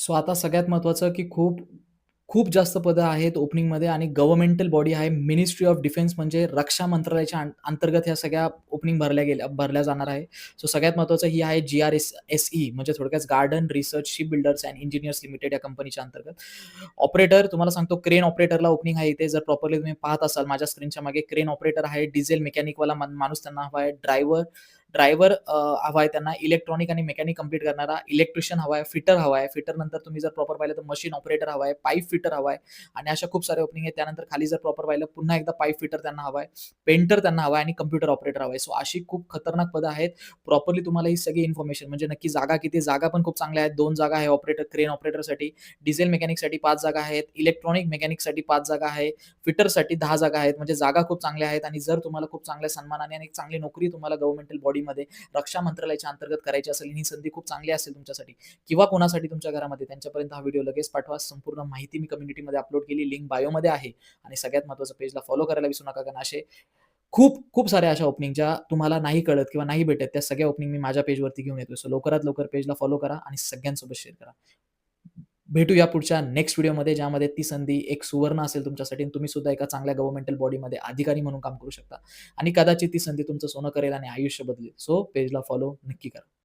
So आता सगळ्यात महत्त्वाचं की खूप, खूप जास्त पदं आहेत ओपनिंगमध्ये आणि गव्हर्नमेंटल बॉडी आहे. मिनिस्ट्री ऑफ डिफेन्स म्हणजे रक्षा मंत्रालयाच्या अंतर्गत ह्या सगळ्या ओपनिंग भरल्या जाणार आहे. सो सगळ्यात महत्त्वाचं ही आहे GRSE म्हणजे थोडक्यात garden research ship builders and engineers limited या कंपनीच्या अंतर्गत. ऑपरेटर तुम्हाला सांगतो क्रेन ऑपरेटरला ओपनिंग आहे इथे. जर प्रॉपरली तुम्ही पाहत असाल माझ्या स्क्रीनच्या मागे क्रेन ऑपरेटर आहे. डिझेल मेकॅनिकवाला माणूस त्यांना हवा आहे. ड्रायव्हर ड्रायव्हर हवा आहे त्यांना. इलेक्ट्रॉनिक आणि मेकॅनिक कंप्लीट करणारा इलेक्ट्रिशियन हवा आहे. फिटर हवा आहे. फिटर नंतर तुम्ही जर प्रॉपर पाहिलं तर मशीन ऑपरेटर हवा आहे. पाईप फिटर हवा आहे आणि अशा खूप सारे ओपनिंग आहेत. त्यानंतर खाली जर प्रॉपर पाहिलं पुन्हा एकदा पाईप फिटर त्यांना हवा आहे. पेंटर त्यांना हवा आहे आणि कॉम्प्युटर ऑपरेटर हवा आहे. सो अशी खूप खतरनाक पदं आहेत. प्रॉपरली तुम्हाला ही सगळी इन्फॉर्मेशन म्हणजे नक्की जागा किती जागा पण खूप चांगल्या आहेत. 2 जागा आहे ऑपरेटर क्रेन ऑपरेटरसाठी. डिझेल मेकॅनिकसाठी 5 जागा आहेत. इलेक्ट्रॉनिक मेकॅनिकसाठी 5 जागा आहे. फिटरसाठी 10 जागा आहेत. म्हणजे जागा खूप चांगल्या आहेत आणि जर तुम्हाला खूप चांगल्या सन्मानाने आणि एक चांगली नोकरी तुम्हाला गव्हर्नमेंटल बॉडीमध्ये रक्षा मंत्रालयाच्या अंतर्गत करायची असेल ही संधी खूप चांगली असेल तुमच्यासाठी किंवा कोणासाठी तुमच्या घरामध्ये त्यांच्यापर्यंत हा व्हिडिओ लगेच पाठवा. संपूर्ण माहिती मी कम्युनिटीमध्ये अपलोड केली. लिंक बायोमध्ये आहे आणि सगळ्यात महत्त्वाचं पेजला फॉलो करायला विसरू नका. कारण असे खूप, खूप साऱ्या अशा ओपनिंग ज्या तुम्हाला नाही कळत किंवा नाही भेटत त्या सगळ्या ओपनिंग मी माझ्या पेजवरती घेऊन येतोय. सो लवकरात लवकर पेजला फॉलो करा आणि सगळ्यांसोबत शेअर करा. भेटूया पुढच्या नेक्स्ट व्हिडिओमध्ये ज्यामध्ये ती संधी एक सुवर्ण असेल तुमच्यासाठी आणि तुम्ही सुद्धा एका चांगल्या गव्हर्नमेंटल बॉडीमध्ये अधिकारी म्हणून काम करू शकता आणि कदाचित ती संधी तुमचं सोनं करेल आणि आयुष्य बदलेल. सो पेजला फॉलो नक्की करा.